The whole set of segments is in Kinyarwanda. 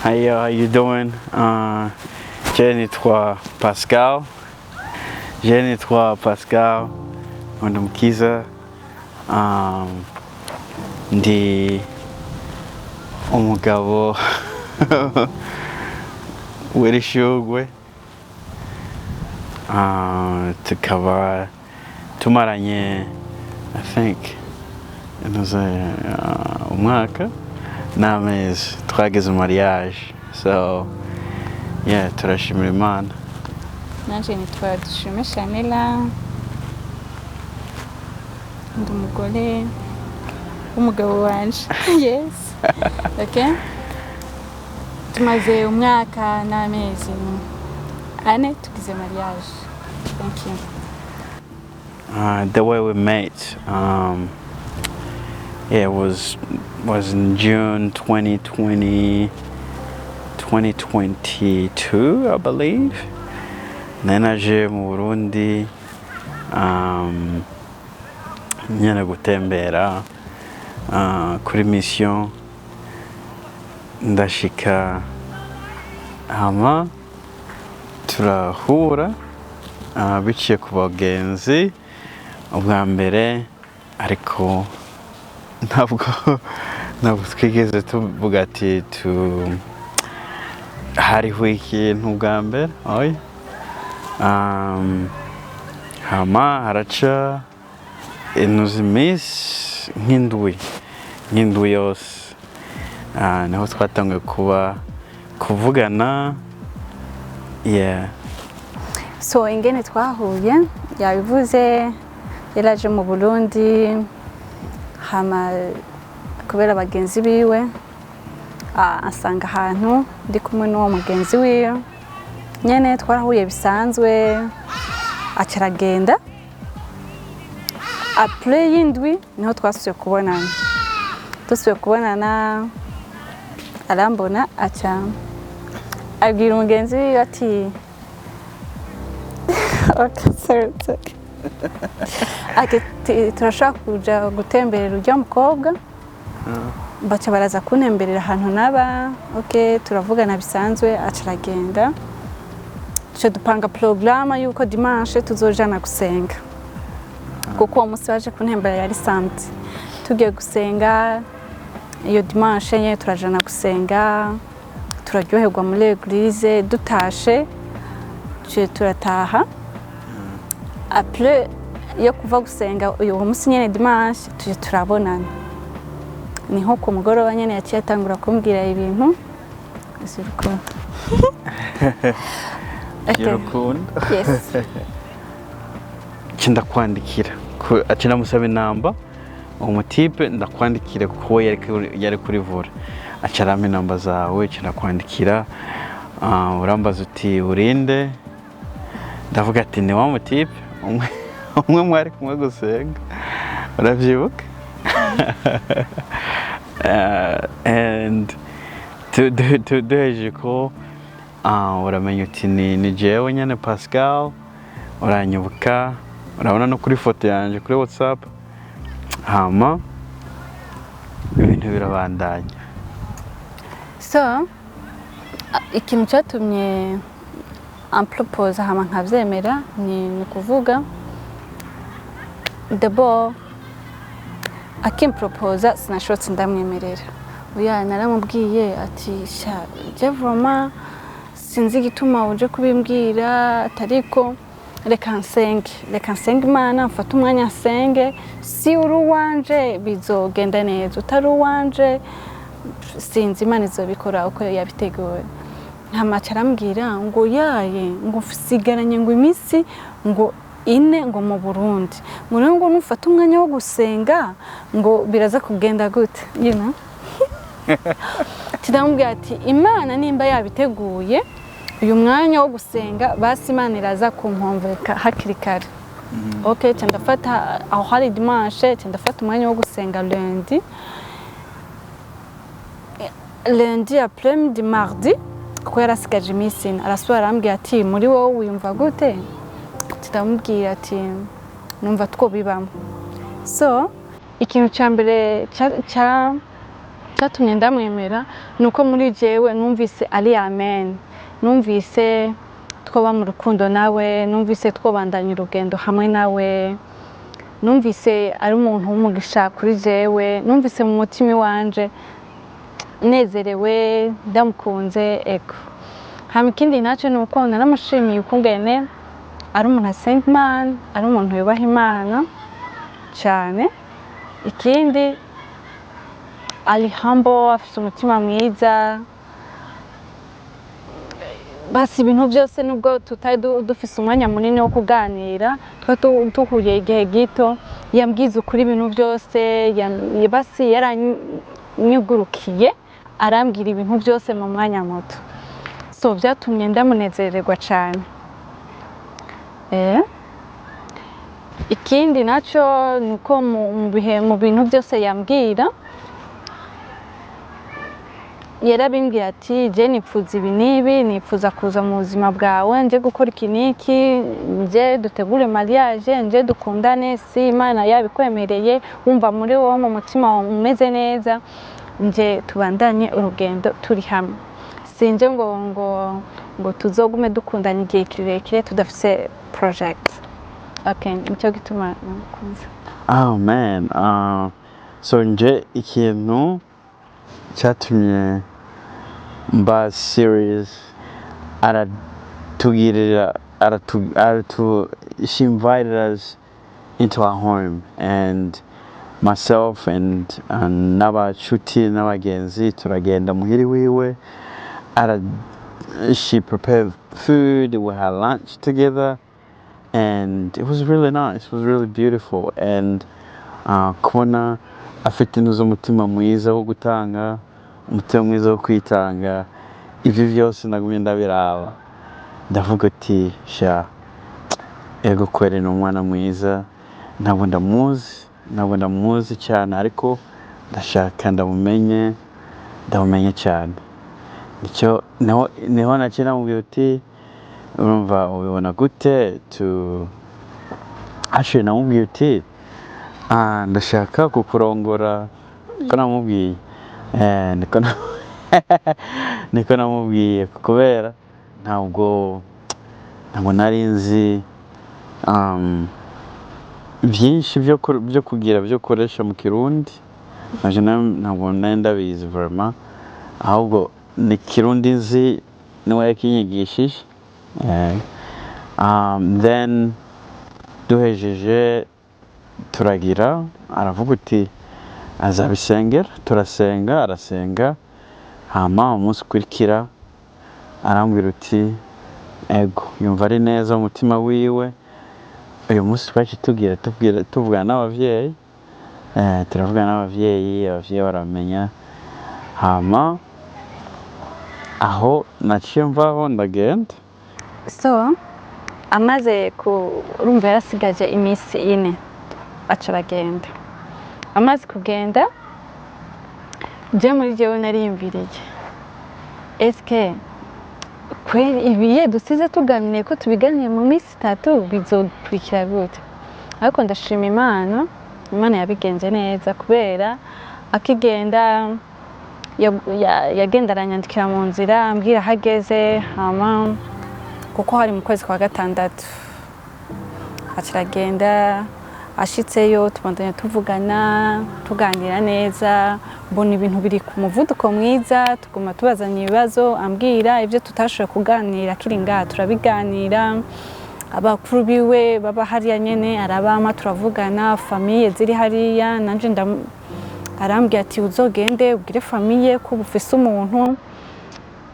Hey, how you doing? Jenny toi Pascal. Jenny toi Pascal. Ndumukiza. Ndi umugabo w'irishugwe. Tukaba tumaranye, I think, umwaka n'amezi twageze mariage. So yeah, turashimira Imana. Nanje nitwa Dushime Shanela, ndi umugore w'umugabo wanje. Yes. Okay. Tumaze umwaka n'amezi 4 tugize mariage. Thank you. The way we met, yeah, was in June 2022, I believe. Naje mu Burundi nyene gutembera kuri mission, ndashika hama turahura biciye ku bagenzi ubwa mbere, ariko ntabwo twigeze tuvuga ati hariho ikintu bwa mbere. Oya. Hama haraca iminsi nk'indwi yose, niho twatanguye kuvugana. Yeah. So ingene twahuye yabivuze, yaraje mu Burundi hama kubera abagenzi biwe asanga ahantu ndi kumwe n'uwo mugenzi wiwe nyene, twarahuye bisanzwe acaragenda. Après y'indwi niho twasubiye kubonana, arambona aca abwira umugenzi wiwe ati turashaka kuja gutemberera urya mukobwa. Baca baraza kuntemberera ahantu naba. Okay, turavugana bisanzwe, acaragenda. Tuca dupanga programa yuko dimanche tuzojana gusenga, kuko uwo musi baje kuntemberera yari samedi. Tugiye gusenga iyo dimanche nye turajana gusenga, turaryoherwa muri eglise. Dutashe turataha. Après yo kuva gusenga uyu musi nyene dimanche tuje turabonana, niho ku mugoroba nyene yaciye atangura kumbwira ibintu z'urukundo. Y'urukundo? Yes. Ndakwandikira aca ndamusaba inamba, umutipe ndakwandikire kuko yari kurivura. Aca arampa inamba zawe, aca ndakwandikira, urambaza uti urinde. Ndavuga ati ni wa mutipe umwe mwari kumwe gusenga, urabyibuka? And duheje ko uramenya uti ni jewe nyene Pascal, uranyibuka, urabona no kuri foto yanje kuri WhatsApp. Hama ibintu birabandanya. So ikintu cyatumye ampropose hama nkavyemera ni kuvuga d'abord akimproposa sinashobotse ndamwemerera. Oya, naramubwiye ati sha je vraiment sinzi igituma uje kubimbwira, atariko reka nsenge Imana, mfata umwanya nsenge. Si uri uwanje bizogenda neza, utari uwanje sinzi Imana izobikora uko yabiteguye. Hamaca arambwira ngo yaye ngo sigaranye ngo imisi ngo 4 ngo mu Burundi, ngo rero ngo nufata umwanya wo gusenga ngo biraza kugenda gute, you know. Tidamubwira ati Imana nimba yabiteguye uyu mwanya wo gusenga, basi Imana iraza kumponveka hakiri kare. Okay, ndafata aho hari dimanche, ndafata umwanya wo gusenga lundi après-midi, mardi, kuko yarasigaje iminsi 4. Arasubira arambwira ati muri wowe wiyumva gute? Tidamubwira ati numva two bibamo. So ikintu cya mbere cyatumye ndamwemera nuko muri jewe numvise ari amen, numvise twoba mu rukundo nawe, numvise twobandanya urugendo hamwe nawe, numvise ari umuntu w'umugisha kuri jewe, numvise mu mutima wanje nezerewe ndamukunze ego. Hama ikindi nacyo ni uko naramushimiye ukungene ari umuntu asenga Imana, ari umuntu yubaha Imana cyane. Ikindi ari humble, afite umutima mwiza. Basi ibintu byose nubwo tutari dufise umwanya munini wo kuganira, duhuye igihe gito, yambwiza ukuri ibintu byose, basi yaranyugurukiye arambwira ibintu byose mu mwanya muto. So byatumye ndamunezererwa cyane. Ikindi nacyo ni uko mu bintu byose yambwira yarabimbwira ati je nipfuza ibi n'ibi, nipfuza kuza mu buzima bwawe, nje gukora iki n'iki, nje dutegure mariage, nje dukundane, si Imana yabikwemereye wumva muri wowe mu mutima umeze neza, nje tubandanye urugendo turi hamwe. Sinje ngo tuzogume dukundana igihe kirekire tudafise project. Okay, nicyo gituma nakunze. Oh man, so nje ikintu cyatumye mba serious she invited us into our home, and myself and n'abacuti n'abagenzi turagenda muhiri wiwe. She prepared food, we had lunch together, and it was really nice, it was really beautiful. And kubona afite umutima mwiza wo gutanga, umutima mwiza wo kwitanga, ibyo byose nagumye ndabiraba ndavuga ati sha ego kweri ni umwana mwiza, ntabwo ndamuzi cyane ariko ndashaka ndamumenye cyane. Nicyo niho naciye namubwira uti urumva ubibona gute actually namubwira uti ndashaka kukurongora, ko namubwiye niko namubwiye kubera ntabwo nari nzi byinshi byo kugira byo koresha mu Kirundi, ntabwo nari ndabizi vraiment, ahubwo ni Kirundi nzi niwe yakinyigishije. Then duhejeje turagira, aravuga uti azabisengera, turasenga, arasenga, hama umunsi ukurikira arambwira uti ego yumva ari neza umutima wiwe. Uyu munsi twaje tuvugana n'abavyeyi, turavugana n'abavyeyi baramenya, hama aho naciye mvaho ndagenda. So amaze urumva yarasigaje iminsi 4 aca aragenda. Amaze kugenda je muri jewe nariyumviriye eske kweli ibiye dusize tuganiriye ko tubiganiye mu minsi 3 bizokurikira gute? Ariko ndashima Imana yabigenze neza, kubera akigenda yagenda aranyandikira mu nzira ambwira hageze, hama kuko hari mu kwezi kwa 6 aciragenda. Ashitseyo tubandanya tuvugana tuganira neza, mbona ibintu biri ku muvuduko mwiza, tuguma tubazanya ibibazo, ambwira ibyo tutashoboye kuganira kiri ngaha turabiganira. Abakuru biwe baba hariya nyene arabama, turavugana, famiye ziri hariya, nanje arambwira ati uzogende ubwire famiye ko bufise umuntu.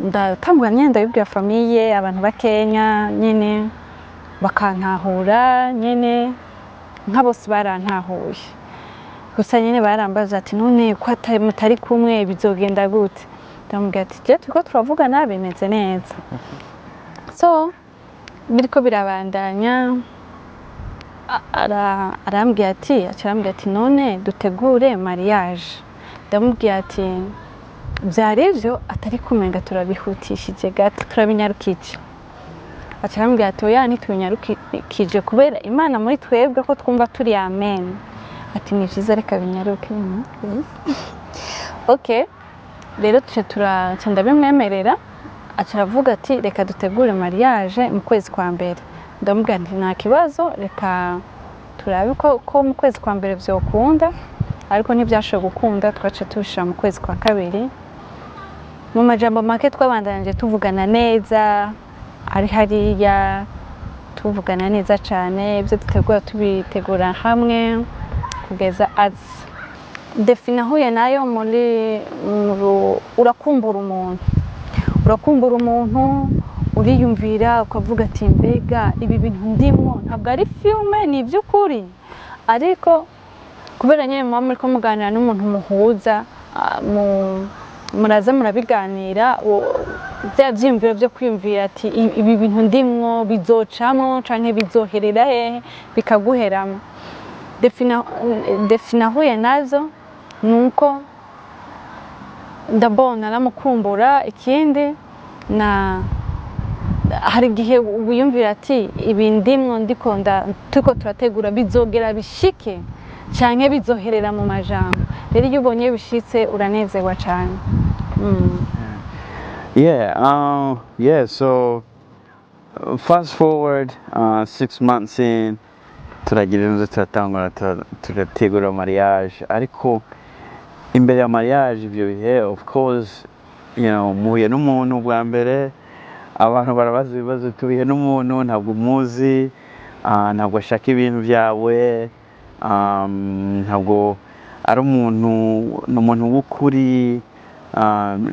Ndatangura nyene ndabibwira famiye, abantu bakenya nyene bakantahura nyene nka bose barantahuye. Gusa nyene barambaza ati none ko mutari kumwe bizogenda gute? Ndamubwira ati je turiko turavugana bimeze neza. So biriko birabandanya, arambwira ati none dutegure mariage. Ndamubwira ati byari byo atari kumenga turabihutishije gato, turabinyarukije. Acarambwira ati oya ntitubinyarukije kubera Imana muri twebwe ko twumva turi amen. Ati ni vyiza reka binyaruke. ok rero tuca ndabimwemerera aca aravuga ati reka dutegure mariage mu kwezi kwa mbere ndamubwira nti nta kibazo reka turabe ko mu kwezi kwa mbere vyokunda ariko ntibyashoboye gukunda twaca tushira mu kwezi kwa kabiri mu majambo make twabandanyije tuvugana neza ari hariya tuvugana neza cyane ibyo dutegura tubitegura hamwe kugeza azi defi nahuye nayo muri urakumbura umuntu uriyumvira ukavuga ati mbega ibi bintu ndimo ntabwo ari filme ni iby'ukuri ariko kubera nyine muba muri ko muganira n'umuntu muhuza muraza murabiganira bya byiyumviro byo kwiyumvira ati ibi bintu ndimwo bizocamwo canke bizoherera hehe bikaguheramo defi nahuye nazo nuko ndabona namukumbura ikindi hari igihe wiyumvira ati ibi ndimwo turiko turategura bizogera bishike canke bizoherera mu majambo rero iyo ubonye bishitse uranezerwa cane So fast forward 6 months in turagira inzu turatangura turategura mariage ariko imbere ya mariage ibyo bihe of course muhuye n'umuntu bwa mbere abantu barabaza ibibazo tubihe n'umuntu ntabwo umuzi ntabwo ashaka ibintu byawe ntabwo ari umuntu w'ukuri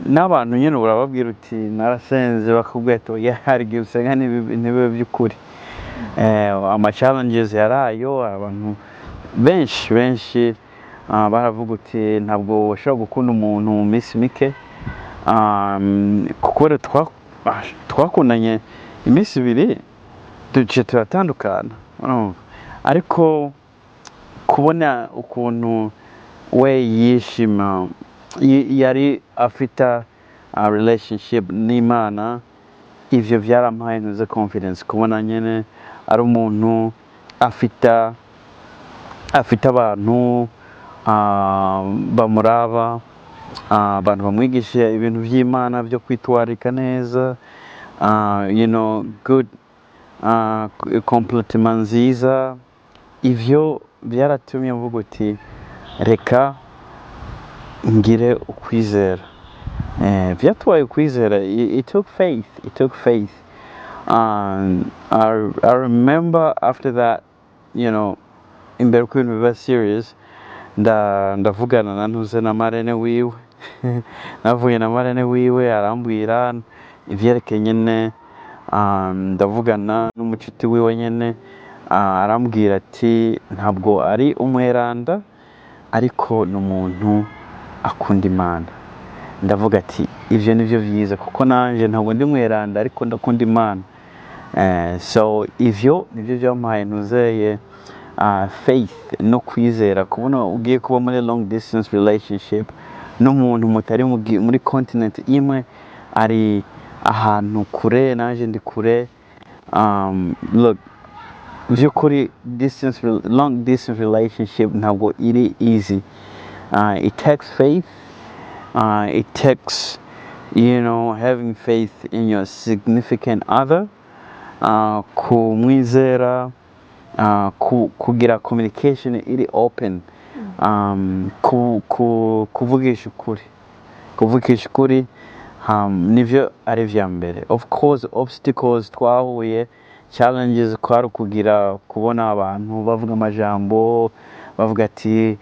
n'abantu nyine urababwira uti narasenze bakubwira ati hari igihe usenga ntibibe by'ukuri ama-challenges yarayo abantu benshi baravuga uti ntabwo washobora gukunda umuntu mu minsi mike kuko twakundanye iminsi ibiri duce turatandukana ariko kubona ukuntu we yishima yari afite relationship n'Imana ivyo byarampaye ntuze confidence kubona nyene ari umuntu afite abantu bamuraba abantu bamwigisha ibintu by'Imana byo kwitwarika neza good compliment nziza ivyo byaratumye mvuga uti reka ngire ukwizera byatwaye ukwizera it took faith I remember after that imbere ko ibintu biba serious ndavugana na ntuze na marene wiwe navuye na marene wiwe arambwira ivyerekeye nyene ndavugana n'umucuti wiwe nyene arambwira ati ntabwo ari umweranda ariko n'umuntu akunda Imana ndavuga ati ivyo nivyo vyiza kuko nanje ntabwo ndi mweranda ariko ndakunda Imana so ivyo nivyo byampaye ntuzeye faith no kwizera kubona ugiye kuba muri long distance relationship n'umuntu mutari muri continent imwe ari ahantu kure nanje ndi kure look vyukuri long distance relationship ntabwo iri easy it takes faith it takes having faith in your significant other kumwizera kugira communication iri open kuvugisha ukuri nivyo ari vya mbere of course obstacles twahuye challenges kwari kugira kubona abantu bavuga amajambo bavuga ati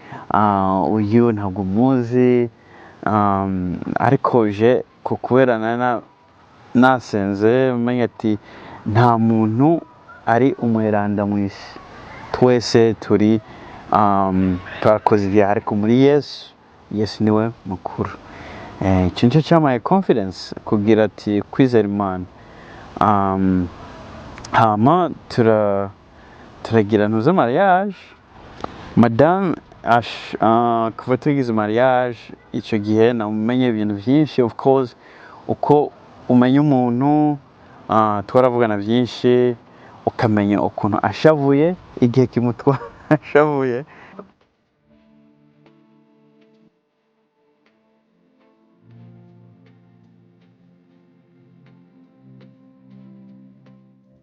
uyu ntabwo muzi ariko je kubera nasenze menya ati nta muntu ari umweranda mwisi twese turi twakoze ibyaha ariko muri Yesu niwe mukuru icyo nicyo cyamaye confidence kugira ati kwizera Imana hama turagira ntuze mariage madame kuva tugize mariage icyo gihe namenye ibintu byinshi of course uko umenya umuntu twaravugana byinshi ukamenya ukuntu ashavuye igihe kimutwara ashavuye